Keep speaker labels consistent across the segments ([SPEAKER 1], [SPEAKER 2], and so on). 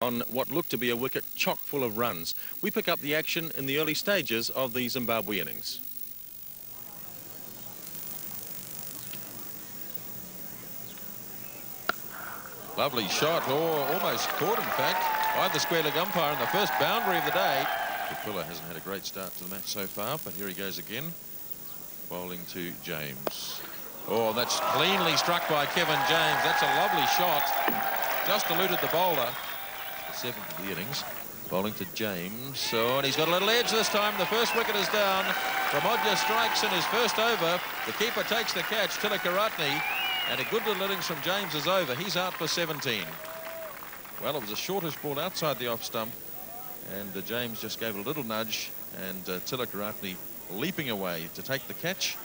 [SPEAKER 1] on what looked to be a wicket chock full of runs. We pick up the action in the early stages of the Zimbabwe innings.
[SPEAKER 2] Lovely shot, or almost caught in fact, by the square leg umpire in the first boundary of the day. Kapila hasn't had a great start to the match so far, but here he goes again. Bowling to James. Oh, that's cleanly struck by Kevin James. That's a lovely shot. Just eluded the bowler. The seventh of the innings. Bowling to James. Oh, and he's got a little edge this time. The first wicket is down. Pramodya strikes in his first over. The keeper takes the catch, Tilakaratne. And a good little innings from James is over. He's out for 17. Well, it was a shortish ball outside the off stump. And James just gave it a little nudge. And Tilakaratne leaping away to take the catch.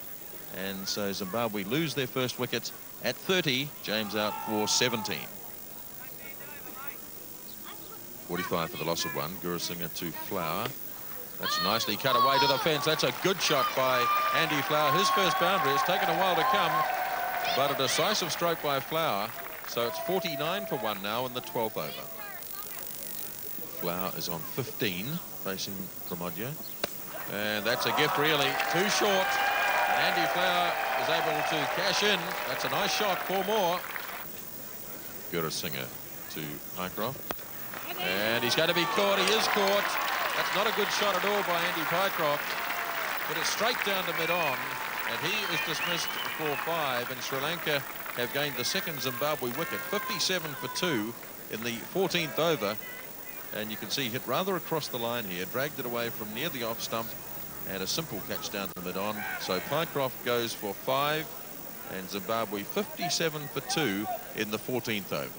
[SPEAKER 2] And so Zimbabwe lose their first wicket at 30. James out for 17. 45 for the loss of one. Gurusingha to Flower. That's nicely cut away to the fence. That's a good shot by Andy Flower. His first boundary. It's taken a while to come, but a decisive stroke by Flower. So it's 49 for one now in the 12th over. Flower is on 15, facing Pramodya. And that's a gift, really. Too short. And Andy Flower is able to cash in. That's a nice shot. 4 more. Gurusingha to Pycroft. And he's going to be caught. He is caught. That's not a good shot at all by Andy Pycroft. But it's straight down to mid-on. And he is dismissed for 5. And Sri Lanka have gained the second Zimbabwe wicket. 57 for 2 in the 14th over. And you can see hit rather across the line here. Dragged it away from near the off stump. And a simple catch down to mid-on. So Pycroft goes for 5. And Zimbabwe 57 for 2 in the 14th over.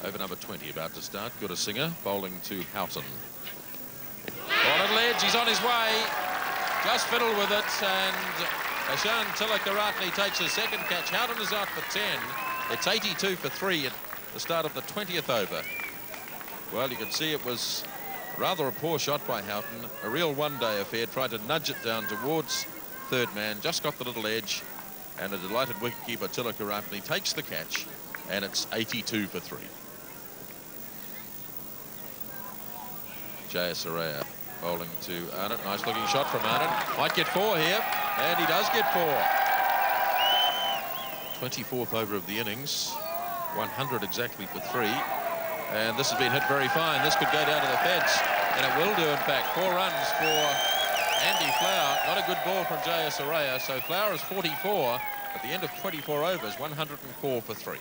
[SPEAKER 2] Over number 20 about to start. Gurusingha bowling to Houghton. On a little edge, he's on his way. Just fiddled with it, and Ashan Tilakaratne takes his second catch. Houghton is out for 10. It's 82 for 3 at the start of the 20th over. Well, you can see it was rather a poor shot by Houghton. A real one-day affair. Tried to nudge it down towards third man. Just got the little edge, and a delighted wicketkeeper Tilakaratne takes the catch, and it's 82 for 3. Jayasuriya bowling to Arnott. Nice looking shot from Arnott. Might get 4 here, and he does get 4. 24th over of the innings. 100 exactly for 3. And this has been hit very fine. This could go down to the fence, and it will do, in fact. 4 runs for Andy Flower. Not a good ball from Jayasuriya. So Flower is 44 at the end of 24 overs. 104 for 3.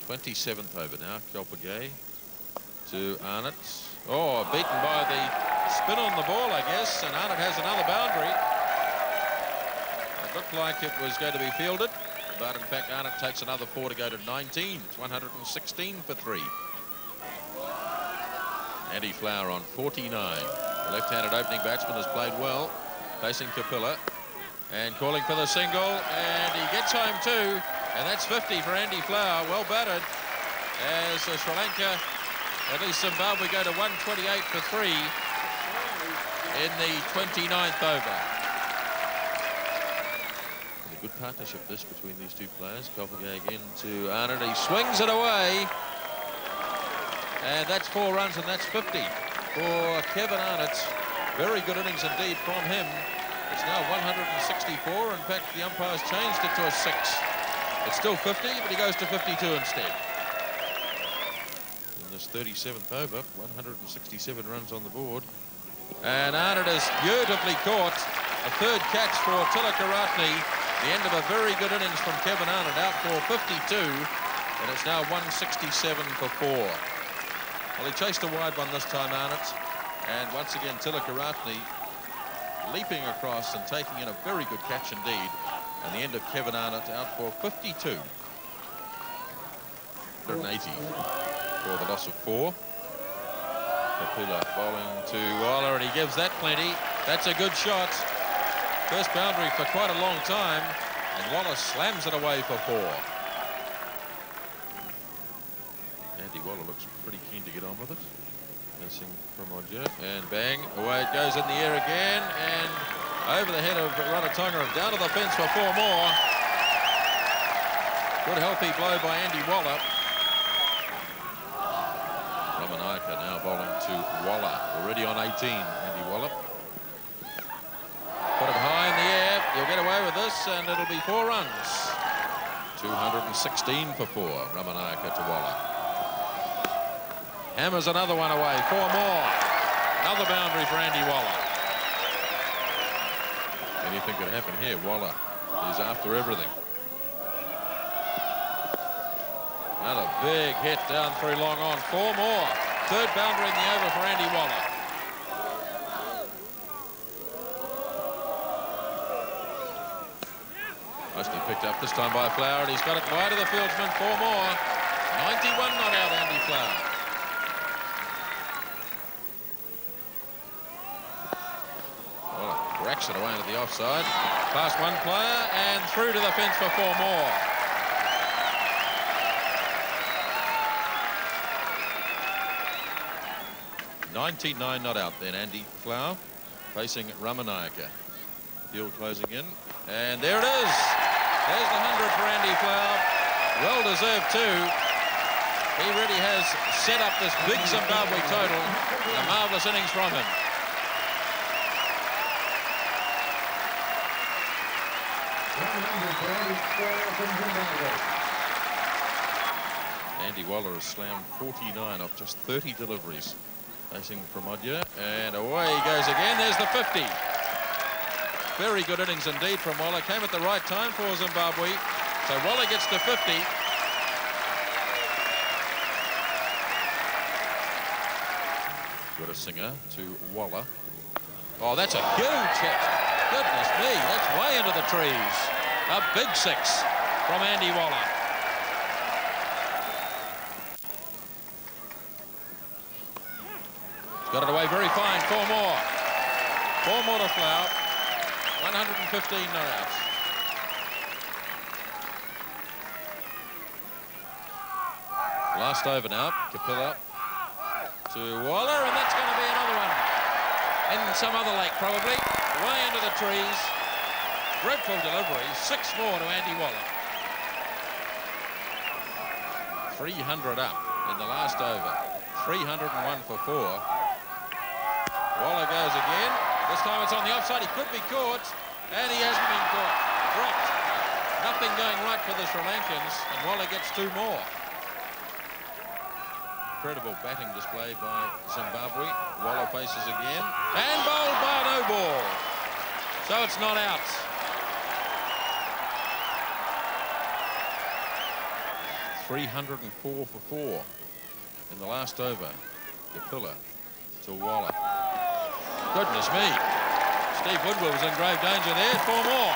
[SPEAKER 2] 27th over now. Kelpagay to Arnott. Oh, beaten by the spin on the ball, I guess, and Arnott has another boundary. It looked like it was going to be fielded, but in fact Arnott takes another 4 to go to 19. It's 116 for 3. Andy Flower on 49. The left-handed opening batsman has played well, facing Kapila, and calling for the single, and he gets home too, and that's 50 for Andy Flower. Well batted as Sri Lanka, at least Zimbabwe, go to 128 for 3 in the 29th over. And a good partnership this between these two players. Kelpagay again to Arnott. He swings it away. And that's 4 runs, and that's 50 for Kevin Arnott. Very good innings indeed from him. It's now 164. In fact, the umpire's changed it to a 6. It's still 50, but he goes to 52 instead. 37th over, 167 runs on the board, and Arnott is beautifully caught. A third catch for Tilakaratne. The end of a very good innings from Kevin Arnott, out for 52, and it's now 167 for 4. Well, he chased a wide one this time, Arnott, and once again Tilakaratne leaping across and taking in a very good catch indeed, and the end of Kevin Arnott out for 52. 180. For the loss of 4. Kapila bowling to Waller, and he gives that plenty. That's a good shot. First boundary for quite a long time, and Waller slams it away for 4. Andy Waller looks pretty keen to get on with it. Missing Pramodya, and bang, away it goes in the air again, and over the head of Ranatunga, and down to the fence for 4 more. Good healthy blow by Andy Waller. Ramanayaka now bowling to Waller. Already on 18, Andy Waller. Put it high in the air. You'll get away with this, and it'll be 4 runs. 216 for 4. Ramanayaka to Waller. Hammers another one away. 4 more. Another boundary for Andy Waller. Anything could happen here. Waller is after everything. Another big hit down through long on. 4 more. 3rd boundary in the over for Andy Waller. Mostly picked up this time by Flower, and he's got it wide of the fieldsman. 4 more. 91 not out, Andy Flower. Well, cracks it away into the offside. Past one player and through to the fence for 4 more. .99 not out then, Andy Flower facing Ramanayaka. Field closing in, and there it is. There's the 100 for Andy Flower. Well deserved too. He really has set up this big Zimbabwe total. A marvellous innings from him. Andy Waller has slammed 49 off just 30 deliveries. Facing Pramodya, and away he goes again. There's the 50. Very good innings indeed from Waller. Came at the right time for Zimbabwe. So Waller gets to 50. Got a singer to Waller. Oh, that's a huge hit. Goodness me, that's way into the trees. A big 6 from Andy Waller. He's got it away very fine. 4 more. 4 more to Flower. 115 not out. Last over now. Kapila to Waller, and that's going to be another one. In some other lake, probably. Way into the trees. Dreadful delivery. 6 more to Andy Waller. 300 up in the last over. 301 for 4. Waller goes again. This time it's on the offside. He could be caught, and he hasn't been caught. Dropped. Nothing going right for the Sri Lankans, and Waller gets 2 more. Incredible batting display by Zimbabwe. Waller faces again, and bowled by no ball. So it's not out. .304 for 4 in the last over. Kapila to Waller. Goodness me. Steve Woodward was in grave danger there. 4 more.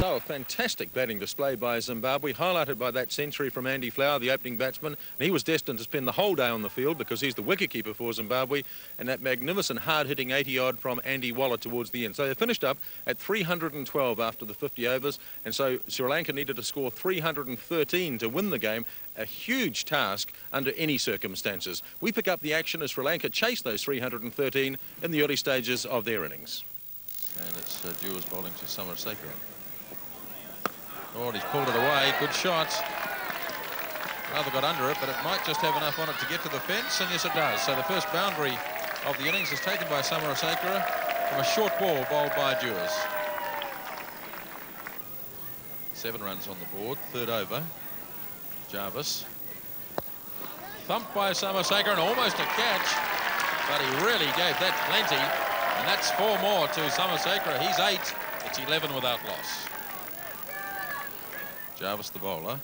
[SPEAKER 1] So a fantastic batting display by Zimbabwe, highlighted by that century from Andy Flower, the opening batsman. And he was destined to spend the whole day on the field because he's the wicketkeeper for Zimbabwe. And that magnificent hard-hitting 80-odd from Andy Waller towards the end. So they finished up at 312 after the 50 overs. And so Sri Lanka needed to score 313 to win the game. A huge task under any circumstances. We pick up the action as Sri Lanka chase those 313 in the early stages of their innings.
[SPEAKER 2] And it's Dewars bowling to Samasekera. Oh, he's pulled it away. Good shot. Rather got under it, but it might just have enough on it to get to the fence, and yes, it does. So the first boundary of the innings is taken by Samasekera from a short ball bowled by Dewars. 7 runs on the board. 3rd over. Jarvis. Thumped by Samasekera and almost a catch, but he really gave that plenty, and that's 4 more to Samasekera. He's 8. It's 11 without loss. Jarvis the bowler.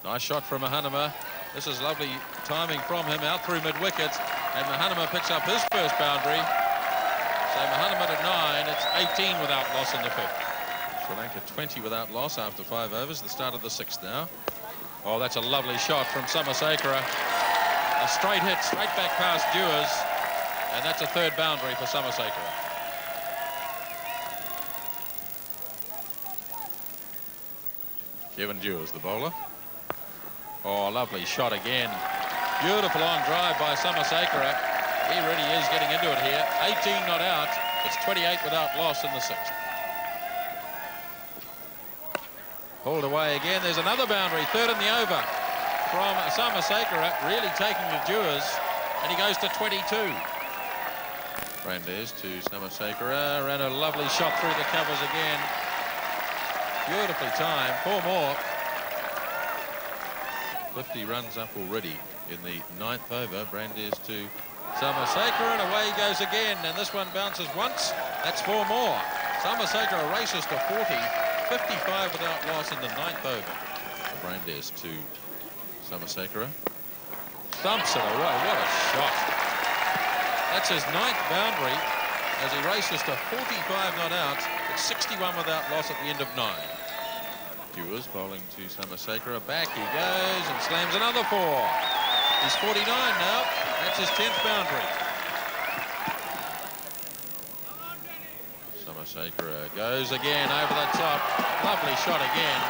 [SPEAKER 2] Nice shot from Mahanama. This is lovely timing from him out through mid-wicket, and Mahanama picks up his first boundary. So Mahanama to 9. It's 18 without loss in the 5th. Sri Lanka 20 without loss after 5 overs. The start of the 6th now. Oh, that's a lovely shot from Samasekera. A straight hit, straight back past Dewars, and that's a 3rd boundary for Samasekera. Kevin Dewars, the bowler. Oh, lovely shot again. Beautiful on drive by Samasekera. He really is getting into it here. 18 not out. It's 28 without loss in the 6th. Pulled away again. There's another boundary, third in the over from Samasekara, really taking the Dewars, and he goes to 22. Brandes to Samasekara, ran a lovely shot through the covers again. Beautifully timed, 4 more. 50 runs up already in the 9th over. Brandes to Samasekara, and away he goes again, and this one bounces once. That's 4 more. Samasekara races to 40, 55 without loss in the 9th over. Brandes to Samasekara. Thumps it away. What a shot. That's his 9th boundary as he races to 45 not out. It's 61 without loss at the end of 9. Dewars bowling to Samasekara. Back he goes and slams another 4. He's 49 now. That's his 10th boundary. Samasekara goes again over the top. Lovely shot again.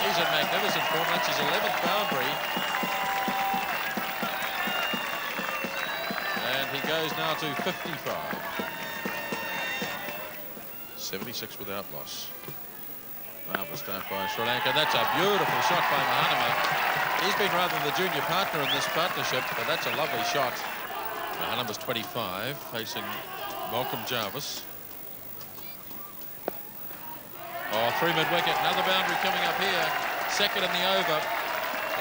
[SPEAKER 2] He's in magnificent form. That's his 11th boundary. And he goes now to 55. 76 without loss. Marvellous start by Sri Lanka. That's a beautiful shot by Mahanama. He's been rather the junior partner in this partnership, but that's a lovely shot. Mahanama's 25, facing Malcolm Jarvis. Oh, 3 mid-wicket. Another boundary coming up here. Second in the over.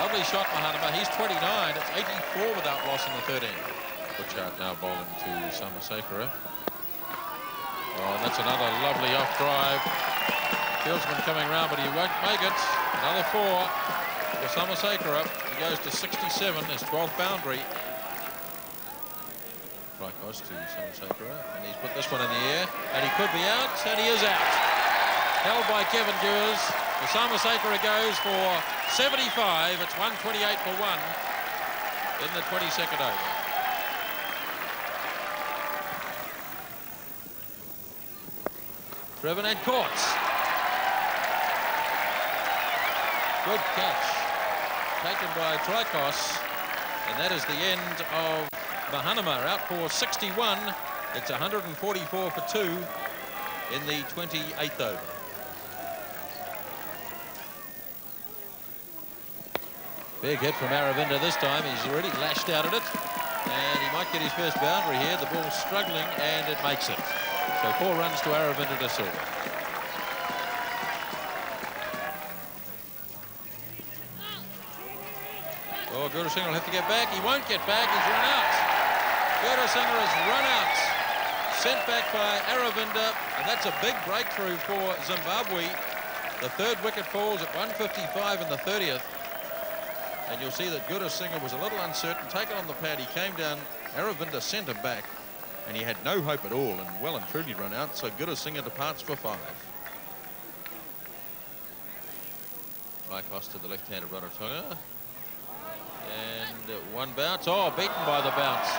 [SPEAKER 2] Lovely shot, Mahanama. He's 29. It's 84 without loss in the 13. Butchart now bowling to Samasekara. Oh, and that's another lovely off drive. Fieldsman coming round, but he won't make it. Another 4 for Samasekara. He goes to 67, his 12th boundary. Tricos to Samasekara, and he's put this one in the air, and he could be out, and he is out. Held by Kevin Dewars. The Samasekara goes for 75. It's 128 for 1 in the 22nd over. Driven and caught. Good catch taken by Tricos, and that is the end of Mahanama, out for 61. It's 144 for 2 in the 28th over. Big hit from Aravinda this time. He's already lashed out at it, and he might get his first boundary here. The ball's struggling, and it makes it. So 4 runs to Aravinda de Silva. Oh, Gurusingha will have to get back. He won't get back. He's run out. Gurusingha has run out. Sent back by Aravinda, and that's a big breakthrough for Zimbabwe. The 3rd wicket falls at 155 in the 30th. And you'll see that Gurusingha was a little uncertain. Taken on the pad, he came down. Aravinda sent him back, and he had no hope at all, and well and truly run out. So Gurusingha departs for 5. Tricos to the left-handed Rarotonga. And 1 bounce. Oh, beaten by the bounce.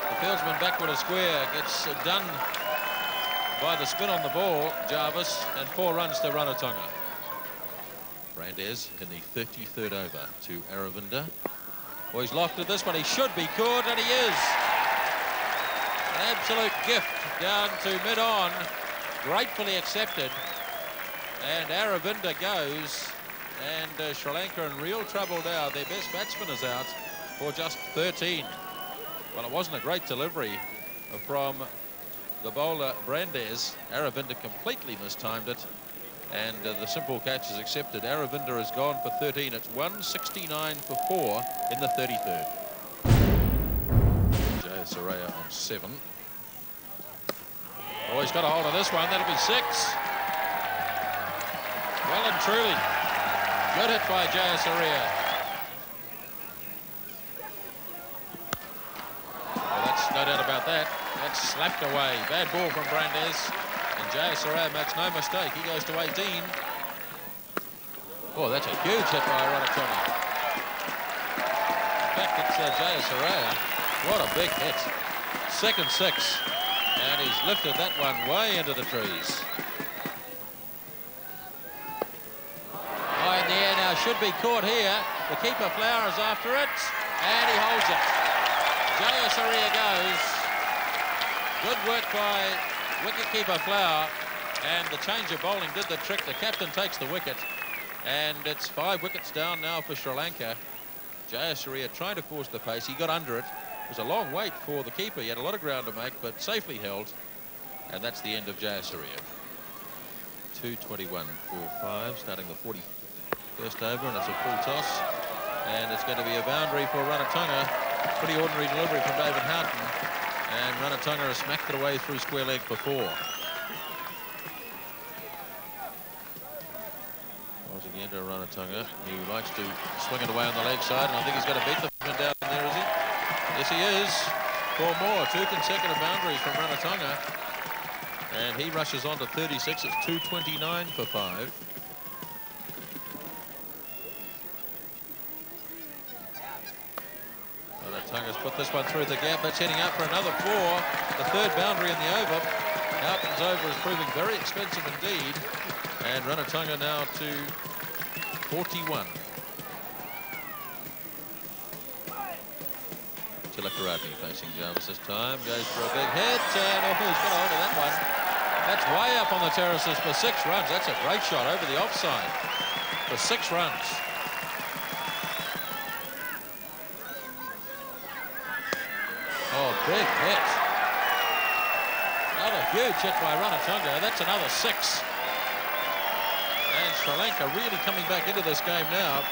[SPEAKER 2] The fieldsman back with a square. Gets done by the spin on the ball, Jarvis, and 4 runs to Rarotonga. Brandes in the 33rd over to Aravinda. Well, he's lofted this one. He should be caught, and he is. An absolute gift down to mid-on. Gratefully accepted. And Aravinda goes. And Sri Lanka in real trouble now. Their best batsman is out for just 13. Well, it wasn't a great delivery from the bowler Brandes. Aravinda completely mistimed it, and the simple catch is accepted. Aravinda has gone for 13. It's 169 for 4 in the 33rd. Jayasuriya on 7. Oh, he's got a hold of this one. That'll be 6. Well and truly. Good hit by Jayasuriya. Well, that's no doubt about that. That's slapped away. Bad ball from Brandes. And Jayasuriya makes no mistake. He goes to 18. Oh, that's a huge hit by Rarotonga. In fact, it's Jayasuriya. What a big hit. Second 6. And he's lifted that one way into the trees. In the air now, should be caught here. The keeper Flowers after it, and he holds it. Jayasuriya goes. Good work by wicketkeeper Flower. And the change of bowling did the trick. The captain takes the wicket. And it's 5 wickets down now for Sri Lanka. Jayasuriya trying to force the pace. He got under it. It was a long wait for the keeper. He had a lot of ground to make, but safely held. And that's the end of Jayasuriya. 2:21 for 5, starting the 41st over, and it's a full toss. And it's going to be a boundary for Ranatunga. Pretty ordinary delivery from David Houghton. And Ranatunga has smacked it away through square leg for 4. Once again to Ranatunga. He likes to swing it away on the leg side, and I think he's going to beat the man down there, is he? Yes, he is. 4 more. 2 consecutive boundaries from Ranatunga. And he rushes on to 36. It's 2:29 for 5. Ranatunga's put this one through the gap. That's heading up for another 4. The 3rd boundary in the over. Houghton's over is proving very expensive indeed. And Ranatunga now to 41. Tilakaratne facing Jarvis this time. Goes for a big hit. And oh, he's got a hold of that one. That's way up on the terraces for 6 runs. That's a great shot over the offside for 6 runs. Oh, big hit. Another huge hit by Ranatunga. That's another 6. And Sri Lanka really coming back into this game now.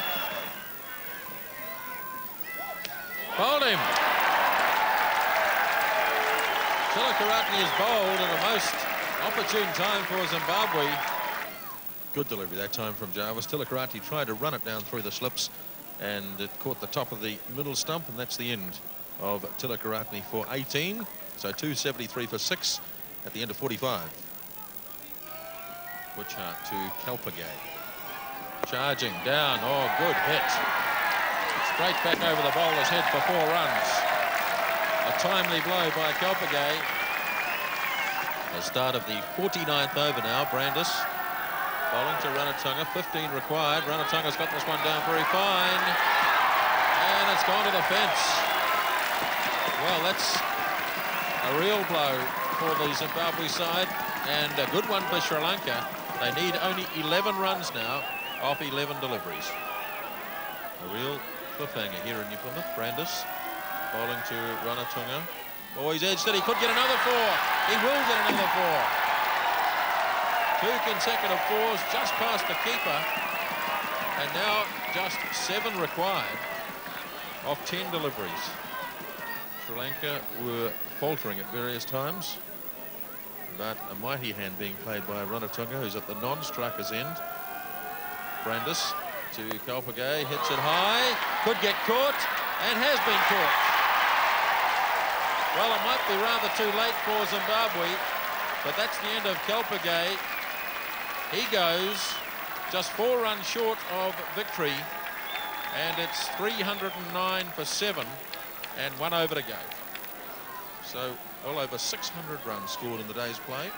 [SPEAKER 2] Bowled him. Tilakaratne is bowled at a most opportune time for Zimbabwe. Good delivery that time from Jarvis. Tilakaratne tried to run it down through the slips, and it caught the top of the middle stump, and that's the end of Tilakaratne for 18. So 273 for 6 at the end of 45. Witchart to Kalpagay. Charging down. Oh, good hit. Straight back over the bowler's head for 4 runs. A timely blow by Kalpagay. The start of the 49th over now. Brandis bowling to Ranatunga. 15 required. Ranatunga's got this one down very fine. And it's gone to the fence. Well, that's a real blow for the Zimbabwe side. And a good one for Sri Lanka. They need only 11 runs now off 11 deliveries. A real cliffhanger here in New Plymouth. Brandis bowling to Ranatunga. Oh, he's edged it. He could get another 4. He will get another 4. 2 consecutive 4s just past the keeper. And now just 7 required off 10 deliveries. Sri Lanka were faltering at various times, but a mighty hand being played by Ranatunga, who's at the non-striker's end. Brandis to Kalpagay, hits it high, could get caught, and has been caught. Well, it might be rather too late for Zimbabwe, but that's the end of Kalpagay. He goes just 4 runs short of victory, and it's 309 for 7, and 1 over to go. So well over 600 runs scored in the day's play,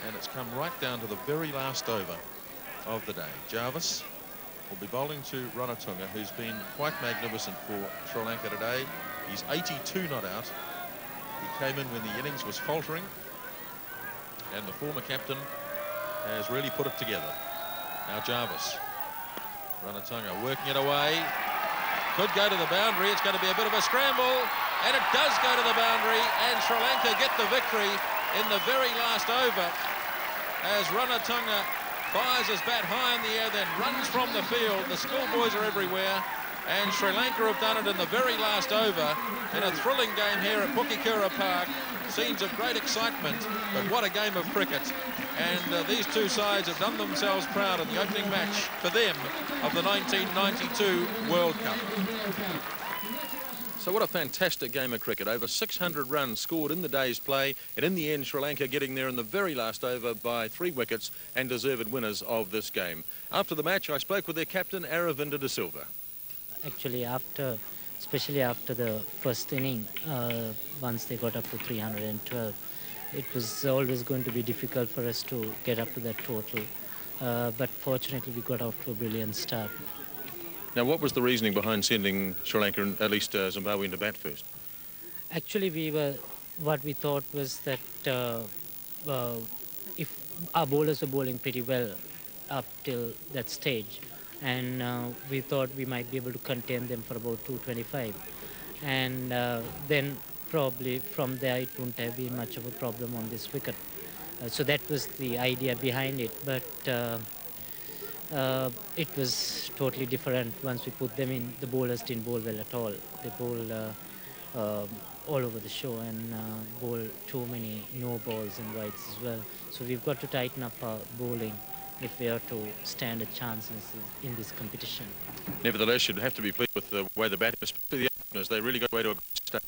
[SPEAKER 2] and it's come right down to the very last over of the day. Jarvis will be bowling to Ranatunga, who's been quite magnificent for Sri Lanka today. He's 82 not out. He came in when the innings was faltering, and the former captain has really put it together. Now Jarvis. Ranatunga working it away. Could go to the boundary. It's going to be a bit of a scramble, and it does go to the boundary, and Sri Lanka get the victory in the very last over as Ranatunga fires his bat high in the air, then runs from the field. The schoolboys are everywhere, and Sri Lanka have done it in the very last over in a thrilling game here at Pukekura Park. Scenes of great excitement, but what a game of cricket. And these two sides have done themselves proud in the opening match for them of the 1992 World Cup.
[SPEAKER 1] So what a fantastic game of cricket. Over 600 runs scored in the day's play, and in the end Sri Lanka getting there in the very last over by 3 wickets and deserved winners of this game. After the match I spoke with their captain Aravinda de Silva.
[SPEAKER 3] Actually especially after the first inning, once they got up to 312, it was always going to be difficult for us to get up to that total. But fortunately we got off to a brilliant start.
[SPEAKER 1] Now, what was the reasoning behind sending Sri Lanka, and at least Zimbabwe, into bat first?
[SPEAKER 3] Actually, what we thought was that uh, if our bowlers were bowling pretty well up till that stage, and we thought we might be able to contain them for about 225, and then probably from there it wouldn't have been much of a problem on this wicket. So that was the idea behind it, but it was totally different once we put them in. The bowlers didn't bowl well at all. They bowled all over the show and bowl too many no balls and wides as well. So we've got to tighten up our bowling if we are to stand a chance in this competition.
[SPEAKER 1] Nevertheless, you'd have to be pleased with the way the batting, especially the openers, they really got away to a good start.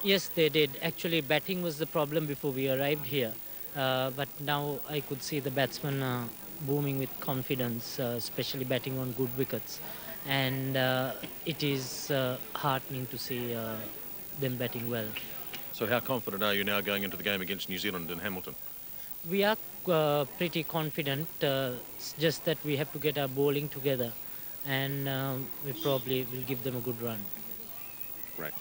[SPEAKER 3] Yes, they did. Actually, batting was the problem before we arrived here. But now I could see the batsmen booming with confidence, especially batting on good wickets. And it is heartening to see them batting well.
[SPEAKER 1] So how confident are you now going into the game against New Zealand in Hamilton?
[SPEAKER 3] We are pretty confident. It's just that we have to get our bowling together, and we probably will give them a good run.
[SPEAKER 1] Great.